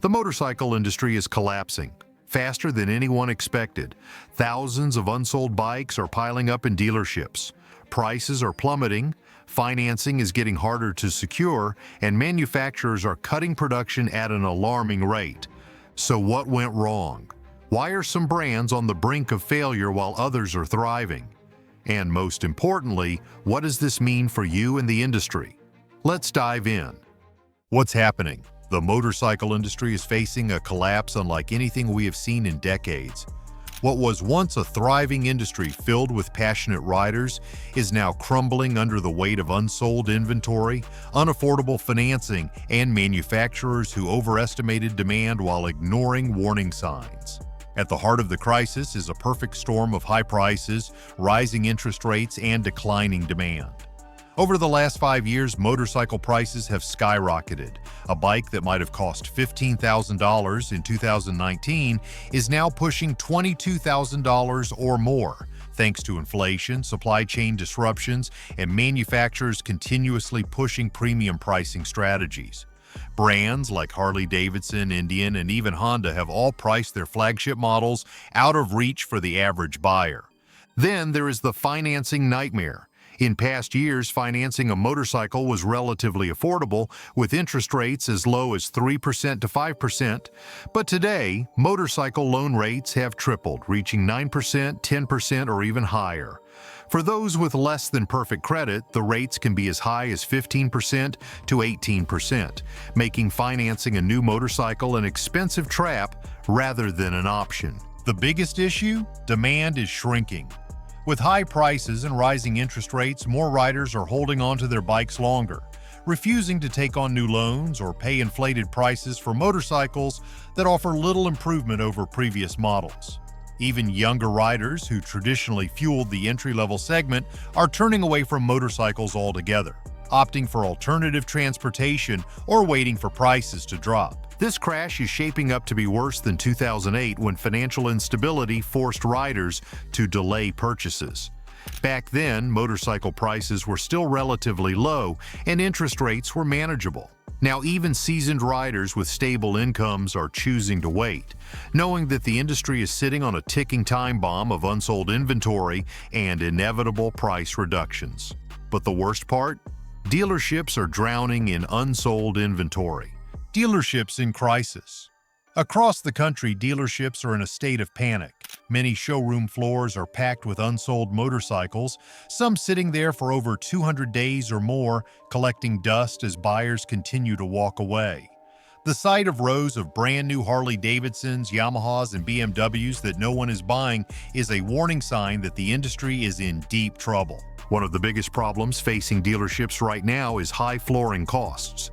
The motorcycle industry is collapsing faster than anyone expected. Thousands of unsold bikes are piling up in dealerships. Prices are plummeting, financing is getting harder to secure, and manufacturers are cutting production at an alarming rate. So what went wrong? Why are some brands on the brink of failure while others are thriving? And most importantly, what does this mean for you and the industry? Let's dive in. What's happening? The motorcycle industry is facing a collapse unlike anything we have seen in decades. What was once a thriving industry filled with passionate riders is now crumbling under the weight of unsold inventory, unaffordable financing, and manufacturers who overestimated demand while ignoring warning signs. At the heart of the crisis is a perfect storm of high prices, rising interest rates, and declining demand. Over the last 5 years, motorcycle prices have skyrocketed. A bike that might have cost $15,000 in 2019 is now pushing $22,000 or more, thanks to inflation, supply chain disruptions, and manufacturers continuously pushing premium pricing strategies. Brands like Harley Davidson, Indian, and even Honda have all priced their flagship models out of reach for the average buyer. Then there is the financing nightmare. In past years, financing a motorcycle was relatively affordable, with interest rates as low as 3% to 5%. But today, motorcycle loan rates have tripled, reaching 9%, 10%, or even higher. For those with less than perfect credit, the rates can be as high as 15% to 18%, making financing a new motorcycle an expensive trap rather than an option. The biggest issue? Demand is shrinking. With high prices and rising interest rates, more riders are holding on to their bikes longer, refusing to take on new loans or pay inflated prices for motorcycles that offer little improvement over previous models. Even younger riders who traditionally fueled the entry-level segment are turning away from motorcycles altogether, opting for alternative transportation or waiting for prices to drop. This crash is shaping up to be worse than 2008 when financial instability forced riders to delay purchases. Back then, motorcycle prices were still relatively low and interest rates were manageable. Now even seasoned riders with stable incomes are choosing to wait, knowing that the industry is sitting on a ticking time bomb of unsold inventory and inevitable price reductions. But the worst part? Dealerships are drowning in unsold inventory. Dealerships in crisis. Across the country, dealerships are in a state of panic. Many showroom floors are packed with unsold motorcycles, some sitting there for over 200 days or more, collecting dust as buyers continue to walk away. The sight of rows of brand new Harley Davidsons, Yamahas, and BMWs that no one is buying is a warning sign that the industry is in deep trouble. One of the biggest problems facing dealerships right now is high flooring costs.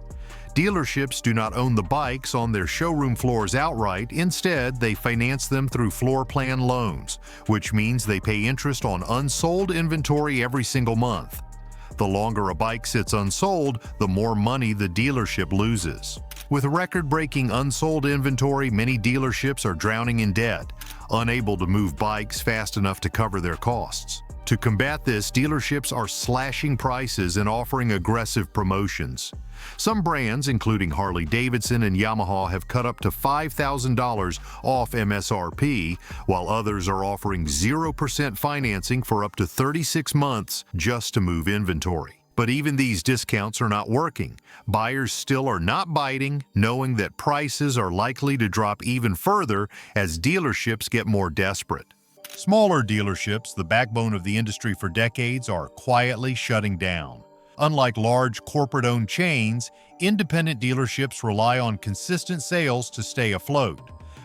Dealerships do not own the bikes on their showroom floors outright. Instead, they finance them through floor plan loans, which means they pay interest on unsold inventory every single month. The longer a bike sits unsold, the more money the dealership loses. With record-breaking unsold inventory, many dealerships are drowning in debt, unable to move bikes fast enough to cover their costs. To combat this, dealerships are slashing prices and offering aggressive promotions. Some brands, including Harley Davidson and Yamaha, have cut up to $5,000 off MSRP, while others are offering 0% financing for up to 36 months just to move inventory. But even these discounts are not working. Buyers still are not biting, knowing that prices are likely to drop even further as dealerships get more desperate. Smaller dealerships, the backbone of the industry for decades, are quietly shutting down. Unlike large corporate-owned chains, independent dealerships rely on consistent sales to stay afloat.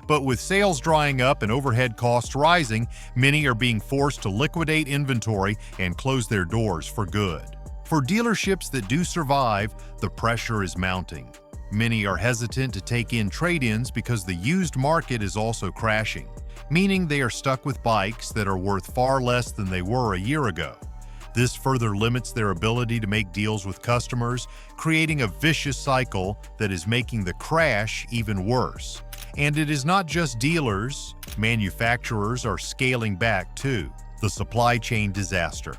But with sales drying up and overhead costs rising, many are being forced to liquidate inventory and close their doors for good. For dealerships that do survive, the pressure is mounting. Many are hesitant to take in trade-ins because the used market is also crashing, meaning they are stuck with bikes that are worth far less than they were a year ago. This further limits their ability to make deals with customers, creating a vicious cycle that is making the crash even worse. And it is not just dealers, manufacturers are scaling back too. The supply chain disaster.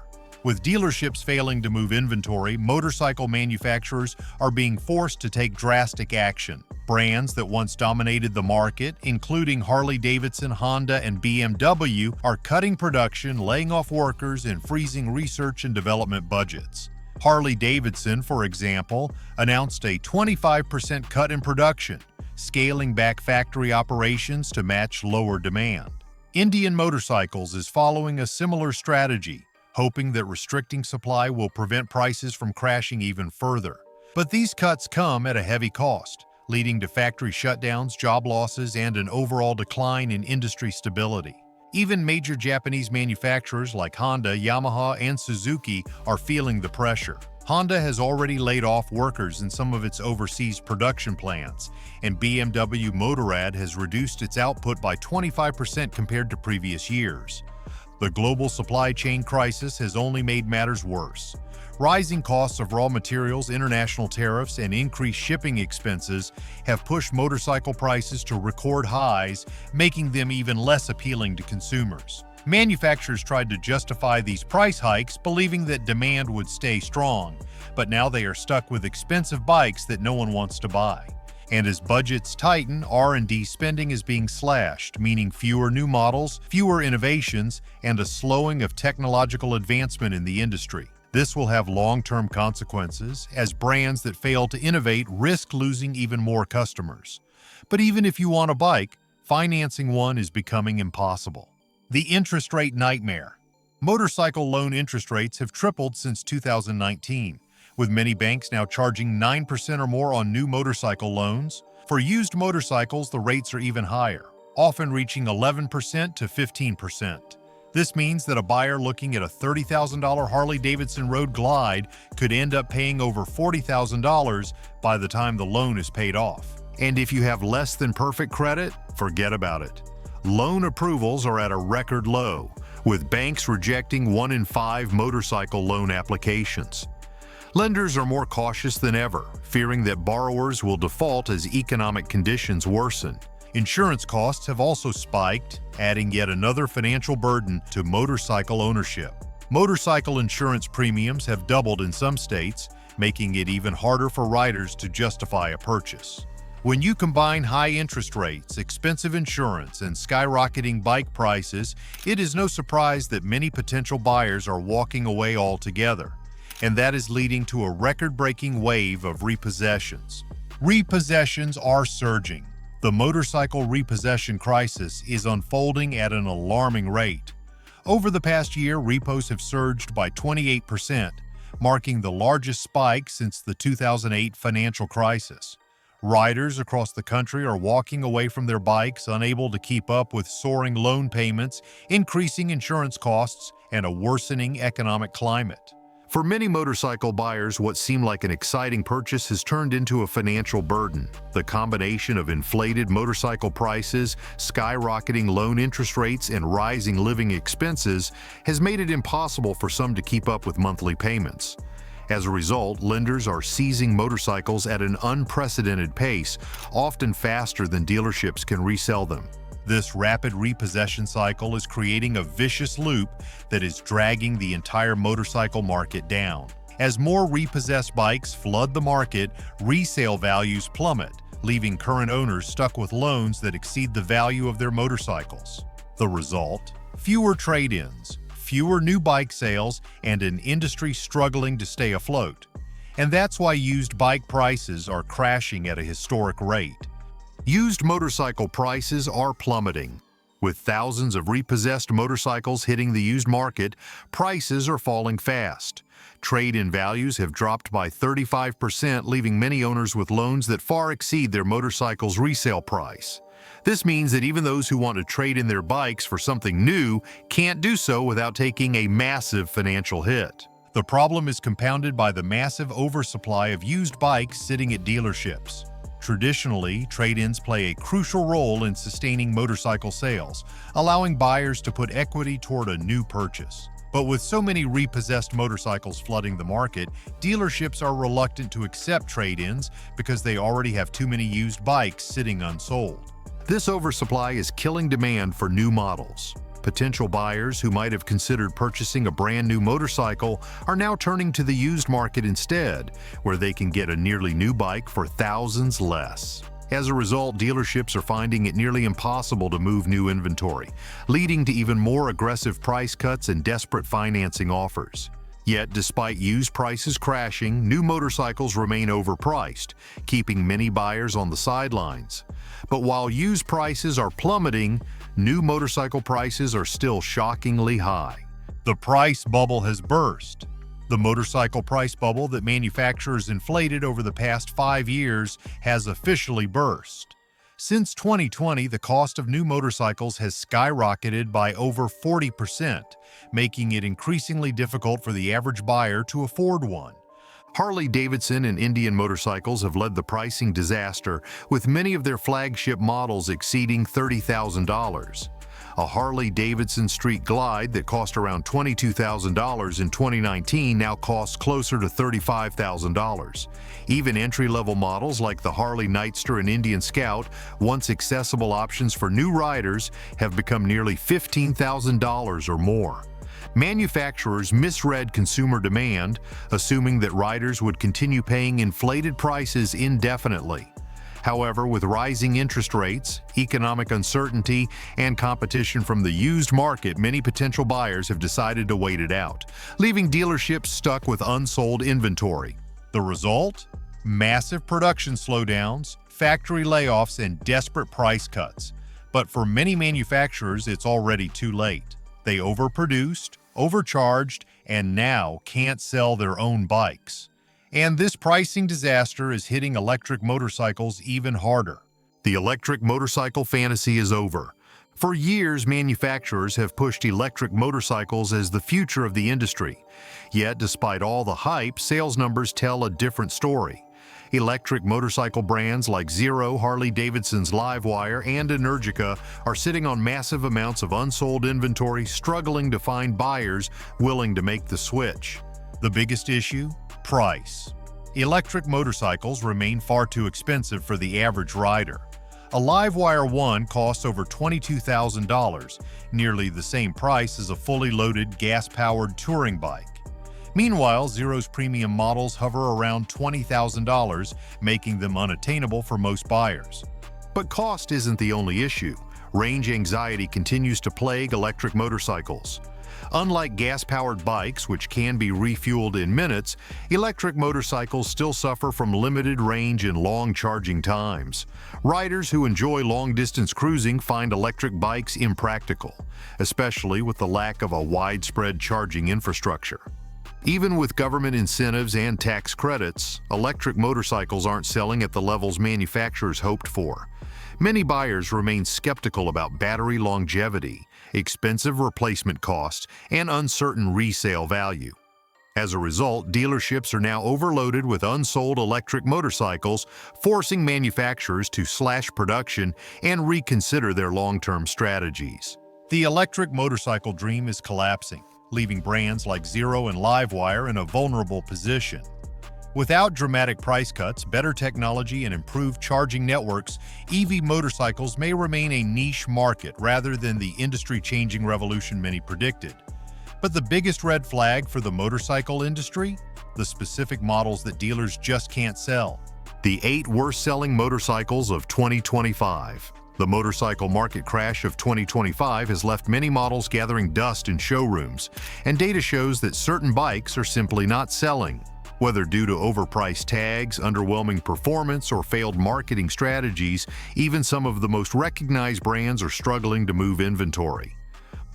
With dealerships failing to move inventory, motorcycle manufacturers are being forced to take drastic action. Brands that once dominated the market, including Harley Davidson, Honda, and BMW, are cutting production, laying off workers, and freezing research and development budgets. Harley Davidson, for example, announced a 25% cut in production, scaling back factory operations to match lower demand. Indian Motorcycles is following a similar strategy, hoping that restricting supply will prevent prices from crashing even further. But these cuts come at a heavy cost, leading to factory shutdowns, job losses, and an overall decline in industry stability. Even major Japanese manufacturers like Honda, Yamaha, and Suzuki are feeling the pressure. Honda has already laid off workers in some of its overseas production plants, and BMW Motorrad has reduced its output by 25% compared to previous years. The global supply chain crisis has only made matters worse. Rising costs of raw materials, international tariffs, and increased shipping expenses have pushed motorcycle prices to record highs, making them even less appealing to consumers. Manufacturers tried to justify these price hikes, believing that demand would stay strong, but now they are stuck with expensive bikes that no one wants to buy. And as budgets tighten, R&D spending is being slashed, meaning fewer new models, fewer innovations, and a slowing of technological advancement in the industry. This will have long-term consequences, as brands that fail to innovate risk losing even more customers. But even if you want a bike, financing one is becoming impossible. The interest rate nightmare. Motorcycle loan interest rates have tripled since 2019. With many banks now charging 9% or more on new motorcycle loans. For used motorcycles, the rates are even higher, often reaching 11% to 15%. This means that a buyer looking at a $30,000 Harley Davidson Road Glide could end up paying over $40,000 by the time the loan is paid off. And if you have less than perfect credit, forget about it. Loan approvals are at a record low, with banks rejecting 1 in 5 motorcycle loan applications. Lenders are more cautious than ever, fearing that borrowers will default as economic conditions worsen. Insurance costs have also spiked, adding yet another financial burden to motorcycle ownership. Motorcycle insurance premiums have doubled in some states, making it even harder for riders to justify a purchase. When you combine high interest rates, expensive insurance, and skyrocketing bike prices, it is no surprise that many potential buyers are walking away altogether. And that is leading to a record-breaking wave of repossessions. Repossessions are surging. The motorcycle repossession crisis is unfolding at an alarming rate. Over the past year, repos have surged by 28%, marking the largest spike since the 2008 financial crisis. Riders across the country are walking away from their bikes, unable to keep up with soaring loan payments, increasing insurance costs, and a worsening economic climate. For many motorcycle buyers, what seemed like an exciting purchase has turned into a financial burden. The combination of inflated motorcycle prices, skyrocketing loan interest rates, and rising living expenses has made it impossible for some to keep up with monthly payments. As a result, lenders are seizing motorcycles at an unprecedented pace, often faster than dealerships can resell them. This rapid repossession cycle is creating a vicious loop that is dragging the entire motorcycle market down. As more repossessed bikes flood the market, resale values plummet, leaving current owners stuck with loans that exceed the value of their motorcycles. The result? Fewer trade-ins, fewer new bike sales, and an industry struggling to stay afloat. And that's why used bike prices are crashing at a historic rate. Used motorcycle prices are plummeting. With thousands of repossessed motorcycles hitting the used market, prices are falling fast. Trade-in values have dropped by 35%, leaving many owners with loans that far exceed their motorcycle's resale price. This means that even those who want to trade in their bikes for something new can't do so without taking a massive financial hit. The problem is compounded by the massive oversupply of used bikes sitting at dealerships. Traditionally, trade-ins play a crucial role in sustaining motorcycle sales, allowing buyers to put equity toward a new purchase. But with so many repossessed motorcycles flooding the market, dealerships are reluctant to accept trade-ins because they already have too many used bikes sitting unsold. This oversupply is killing demand for new models. Potential buyers who might have considered purchasing a brand new motorcycle are now turning to the used market instead, where they can get a nearly new bike for thousands less. As a result, dealerships are finding it nearly impossible to move new inventory, leading to even more aggressive price cuts and desperate financing offers. Yet, despite used prices crashing, new motorcycles remain overpriced, keeping many buyers on the sidelines. But while used prices are plummeting, new motorcycle prices are still shockingly high. The price bubble has burst. The motorcycle price bubble that manufacturers inflated over the past 5 years has officially burst. Since 2020, the cost of new motorcycles has skyrocketed by over 40%, making it increasingly difficult for the average buyer to afford one. Harley Davidson and Indian motorcycles have led the pricing disaster, with many of their flagship models exceeding $30,000. A Harley Davidson Street Glide that cost around $22,000 in 2019 now costs closer to $35,000. Even entry-level models like the Harley Nightster and Indian Scout, once accessible options for new riders, have become nearly $15,000 or more. Manufacturers misread consumer demand, assuming that riders would continue paying inflated prices indefinitely. However, with rising interest rates, economic uncertainty, and competition from the used market, many potential buyers have decided to wait it out, leaving dealerships stuck with unsold inventory. The result? Massive production slowdowns, factory layoffs, and desperate price cuts. But for many manufacturers, it's already too late. They overproduced, overcharged, and now can't sell their own bikes. And this pricing disaster is hitting electric motorcycles even harder. The electric motorcycle fantasy is over. For years, manufacturers have pushed electric motorcycles as the future of the industry. Yet, despite all the hype, sales numbers tell a different story. Electric motorcycle brands like Zero, Harley Davidson's Livewire, and Energica are sitting on massive amounts of unsold inventory, struggling to find buyers willing to make the switch. The biggest issue? Price. Electric motorcycles remain far too expensive for the average rider. A Livewire 1 costs over $22,000, nearly the same price as a fully loaded gas-powered touring bike. Meanwhile, Zero's premium models hover around $20,000, making them unattainable for most buyers. But cost isn't the only issue. Range anxiety continues to plague electric motorcycles. Unlike gas-powered bikes, which can be refueled in minutes, electric motorcycles still suffer from limited range and long charging times. Riders who enjoy long-distance cruising find electric bikes impractical, especially with the lack of a widespread charging infrastructure. Even with government incentives and tax credits, electric motorcycles aren't selling at the levels manufacturers hoped for. Many buyers remain skeptical about battery longevity, expensive replacement costs, and uncertain resale value. As a result, dealerships are now overloaded with unsold electric motorcycles, forcing manufacturers to slash production and reconsider their long-term strategies. The electric motorcycle dream is collapsing, leaving brands like Zero and Livewire in a vulnerable position. Without dramatic price cuts, better technology, and improved charging networks, EV motorcycles may remain a niche market rather than the industry-changing revolution many predicted. But the biggest red flag for the motorcycle industry? The specific models that dealers just can't sell. The 8 worst-selling motorcycles of 2025. The motorcycle market crash of 2025 has left many models gathering dust in showrooms, and data shows that certain bikes are simply not selling. Whether due to overpriced tags, underwhelming performance, or failed marketing strategies, even some of the most recognized brands are struggling to move inventory.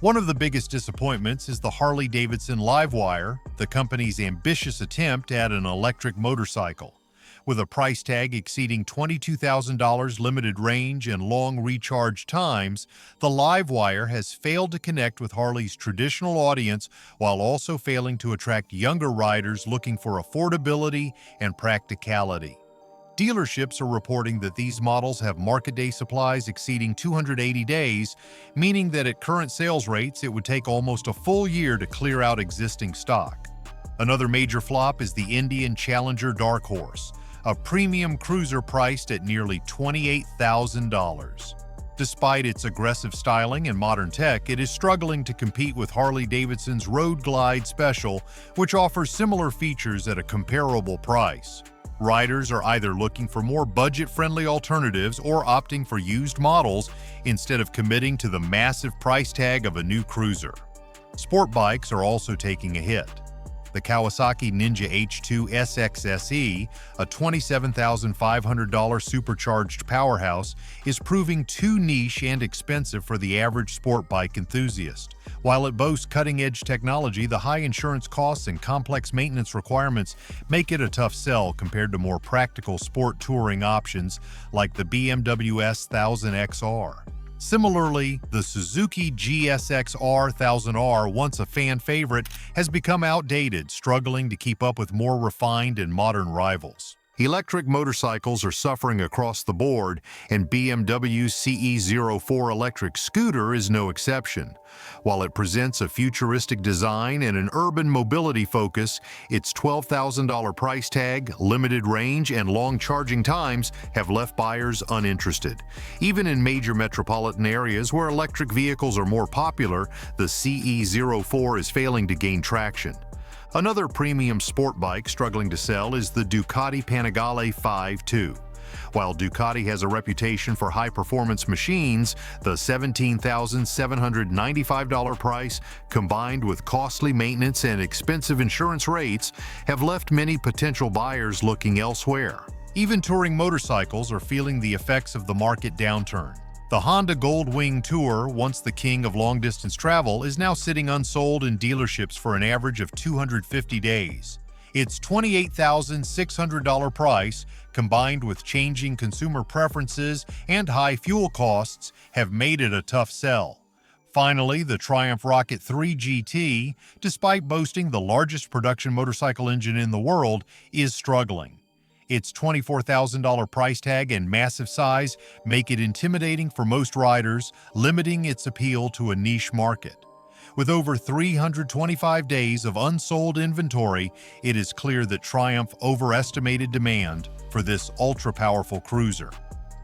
One of the biggest disappointments is the Harley Davidson Livewire, the company's ambitious attempt at an electric motorcycle. With a price tag exceeding $22,000, limited range, and long recharge times, the Livewire has failed to connect with Harley's traditional audience while also failing to attract younger riders looking for affordability and practicality. Dealerships are reporting that these models have market day supplies exceeding 280 days, meaning that at current sales rates, it would take almost a full year to clear out existing stock. Another major flop is the Indian Challenger Dark Horse, a premium cruiser priced at nearly $28,000. Despite its aggressive styling and modern tech, it is struggling to compete with Harley Davidson's Road Glide Special, which offers similar features at a comparable price. Riders are either looking for more budget-friendly alternatives or opting for used models instead of committing to the massive price tag of a new cruiser. Sport bikes are also taking a hit. The Kawasaki Ninja H2 SXSE, a $27,500 supercharged powerhouse, is proving too niche and expensive for the average sport bike enthusiast. While it boasts cutting-edge technology, the high insurance costs and complex maintenance requirements make it a tough sell compared to more practical sport touring options like the BMW S1000 XR. Similarly, the Suzuki GSX-R 1000R, once a fan favorite, has become outdated, struggling to keep up with more refined and modern rivals. Electric motorcycles are suffering across the board, and BMW's CE04 electric scooter is no exception. While it presents a futuristic design and an urban mobility focus, its $12,000 price tag, limited range, and long charging times have left buyers uninterested. Even in major metropolitan areas where electric vehicles are more popular, the CE04 is failing to gain traction. Another premium sport bike struggling to sell is the Ducati Panigale 5.2. While Ducati has a reputation for high-performance machines, the $17,795 price, combined with costly maintenance and expensive insurance rates, have left many potential buyers looking elsewhere. Even touring motorcycles are feeling the effects of the market downturn. The Honda Goldwing Tour, once the king of long-distance travel, is now sitting unsold in dealerships for an average of 250 days. Its $28,600 price, combined with changing consumer preferences and high fuel costs, have made it a tough sell. Finally, the Triumph Rocket 3 GT, despite boasting the largest production motorcycle engine in the world, is struggling. Its $24,000 price tag and massive size make it intimidating for most riders, limiting its appeal to a niche market. With over 325 days of unsold inventory, it is clear that Triumph overestimated demand for this ultra-powerful cruiser.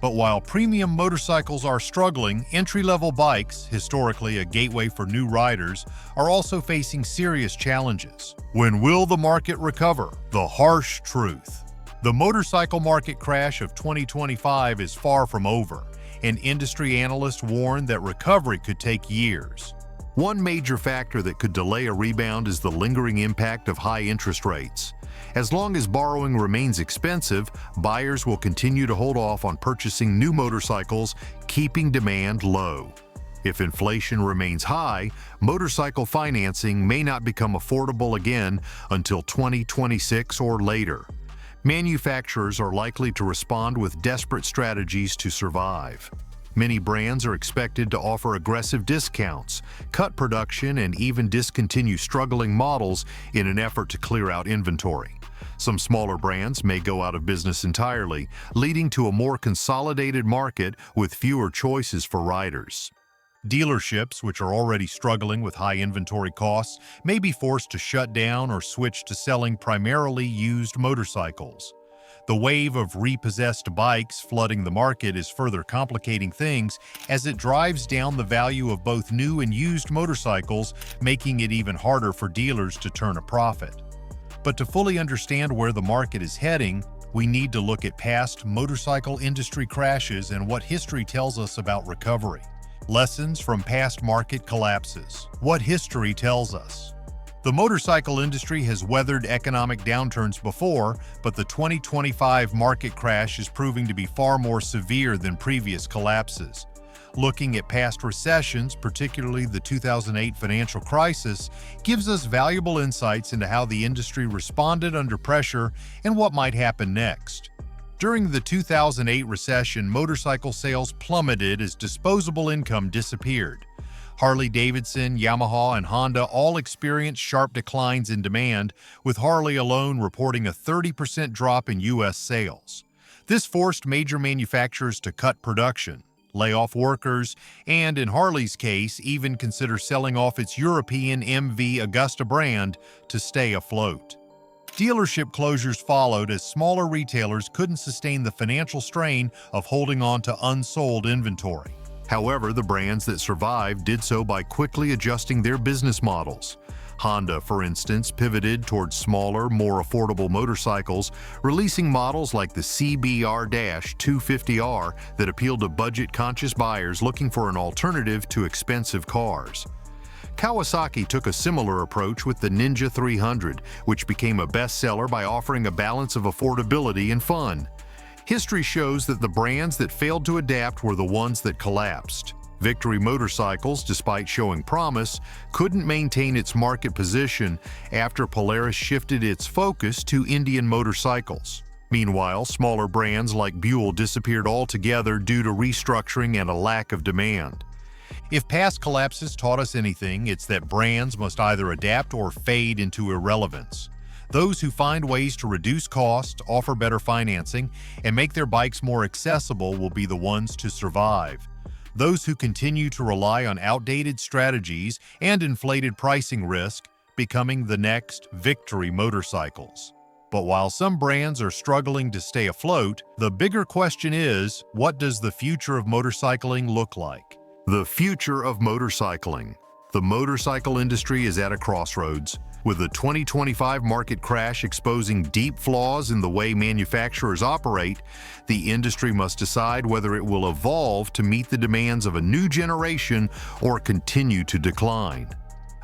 But while premium motorcycles are struggling, entry-level bikes, historically a gateway for new riders, are also facing serious challenges. When will the market recover? The harsh truth. The motorcycle market crash of 2025 is far from over, and industry analysts warn that recovery could take years. One major factor that could delay a rebound is the lingering impact of high interest rates. As long as borrowing remains expensive, buyers will continue to hold off on purchasing new motorcycles, keeping demand low. If inflation remains high, motorcycle financing may not become affordable again until 2026 or later. Manufacturers are likely to respond with desperate strategies to survive. Many brands are expected to offer aggressive discounts, cut production, and even discontinue struggling models in an effort to clear out inventory. Some smaller brands may go out of business entirely, leading to a more consolidated market with fewer choices for riders. Dealerships, which are already struggling with high inventory costs, may be forced to shut down or switch to selling primarily used motorcycles. The wave of repossessed bikes flooding the market is further complicating things as it drives down the value of both new and used motorcycles, making it even harder for dealers to turn a profit. But to fully understand where the market is heading, we need to look at past motorcycle industry crashes and what history tells us about recovery. Lessons from past market collapses. What history tells us. The motorcycle industry has weathered economic downturns before, but the 2025 market crash is proving to be far more severe than previous collapses. Looking at past recessions, particularly the 2008 financial crisis, gives us valuable insights into how the industry responded under pressure and what might happen next. During the 2008 recession, motorcycle sales plummeted as disposable income disappeared. Harley Davidson, Yamaha, and Honda all experienced sharp declines in demand, with Harley alone reporting a 30% drop in U.S. sales. This forced major manufacturers to cut production, lay off workers, and, in Harley's case, even consider selling off its European MV Agusta brand to stay afloat. Dealership closures followed as smaller retailers couldn't sustain the financial strain of holding on to unsold inventory. However, the brands that survived did so by quickly adjusting their business models. Honda, for instance, pivoted towards smaller, more affordable motorcycles, releasing models like the CBR-250R that appealed to budget-conscious buyers looking for an alternative to expensive cars. Kawasaki took a similar approach with the Ninja 300, which became a bestseller by offering a balance of affordability and fun. History shows that the brands that failed to adapt were the ones that collapsed. Victory Motorcycles, despite showing promise, couldn't maintain its market position after Polaris shifted its focus to Indian motorcycles. Meanwhile, smaller brands like Buell disappeared altogether due to restructuring and a lack of demand. If past collapses taught us anything, it's that brands must either adapt or fade into irrelevance. Those who find ways to reduce costs, offer better financing, and make their bikes more accessible will be the ones to survive. Those who continue to rely on outdated strategies and inflated pricing risk, becoming the next Victory Motorcycles. But while some brands are struggling to stay afloat, the bigger question is, what does the future of motorcycling look like? The future of motorcycling. The motorcycle industry is at a crossroads. With the 2025 market crash exposing deep flaws in the way manufacturers operate, the industry must decide whether it will evolve to meet the demands of a new generation or continue to decline.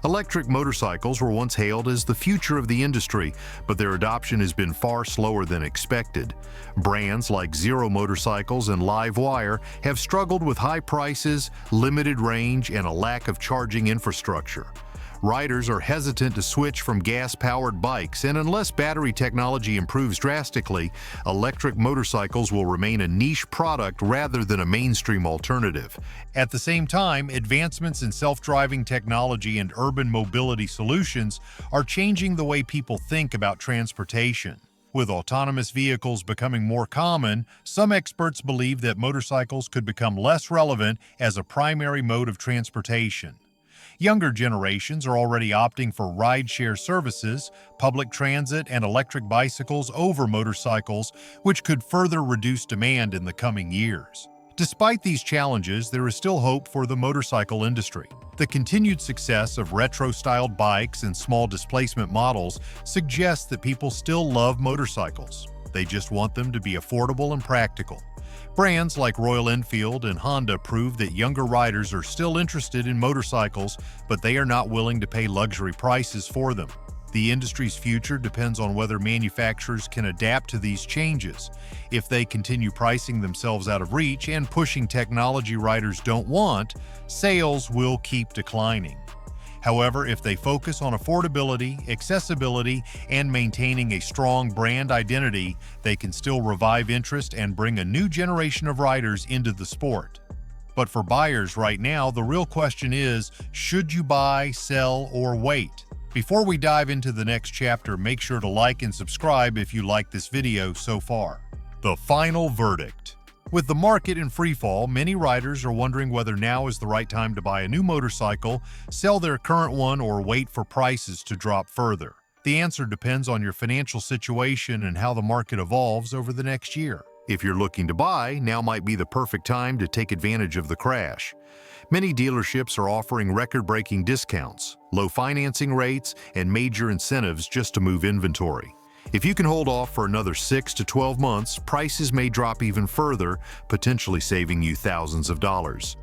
Electric motorcycles were once hailed as the future of the industry, but their adoption has been far slower than expected. Brands like Zero Motorcycles and Livewire have struggled with high prices, limited range, and a lack of charging infrastructure. Riders are hesitant to switch from gas-powered bikes, and unless battery technology improves drastically, electric motorcycles will remain a niche product rather than a mainstream alternative. At the same time, advancements in self-driving technology and urban mobility solutions are changing the way people think about transportation. With autonomous vehicles becoming more common, some experts believe that motorcycles could become less relevant as a primary mode of transportation. Younger generations are already opting for rideshare services, public transit, and electric bicycles over motorcycles, which could further reduce demand in the coming years. Despite these challenges, there is still hope for the motorcycle industry. The continued success of retro-styled bikes and small displacement models suggests that people still love motorcycles. They just want them to be affordable and practical. Brands like Royal Enfield and Honda prove that younger riders are still interested in motorcycles, but they are not willing to pay luxury prices for them. The industry's future depends on whether manufacturers can adapt to these changes. If they continue pricing themselves out of reach and pushing technology riders don't want, sales will keep declining. However, if they focus on affordability, accessibility, and maintaining a strong brand identity, they can still revive interest and bring a new generation of riders into the sport. But for buyers right now, the real question is, should you buy, sell, or wait? Before we dive into the next chapter, make sure to like and subscribe if you like this video so far. The final verdict. With the market in freefall, many riders are wondering whether now is the right time to buy a new motorcycle, sell their current one, or wait for prices to drop further. The answer depends on your financial situation and how the market evolves over the next year. If you're looking to buy, now might be the perfect time to take advantage of the crash. Many dealerships are offering record-breaking discounts, low financing rates, and major incentives just to move inventory. If you can hold off for another 6 to 12 months, prices may drop even further, potentially saving you thousands of dollars.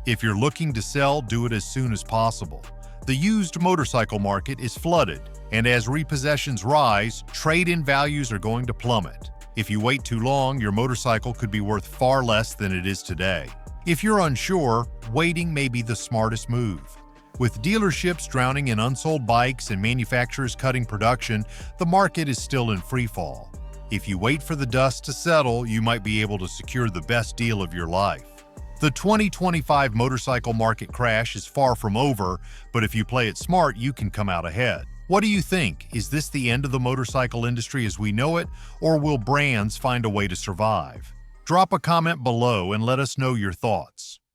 If you're looking to sell, do it as soon as possible. The used motorcycle market is flooded, and as repossessions rise, trade-in values are going to plummet. If you wait too long, your motorcycle could be worth far less than it is today. If you're unsure, waiting may be the smartest move. With dealerships drowning in unsold bikes and manufacturers cutting production, the market is still in freefall. If you wait for the dust to settle, you might be able to secure the best deal of your life. The 2025 motorcycle market crash is far from over, but if you play it smart, you can come out ahead. What do you think? Is this the end of the motorcycle industry as we know it, or will brands find a way to survive? Drop a comment below and let us know your thoughts.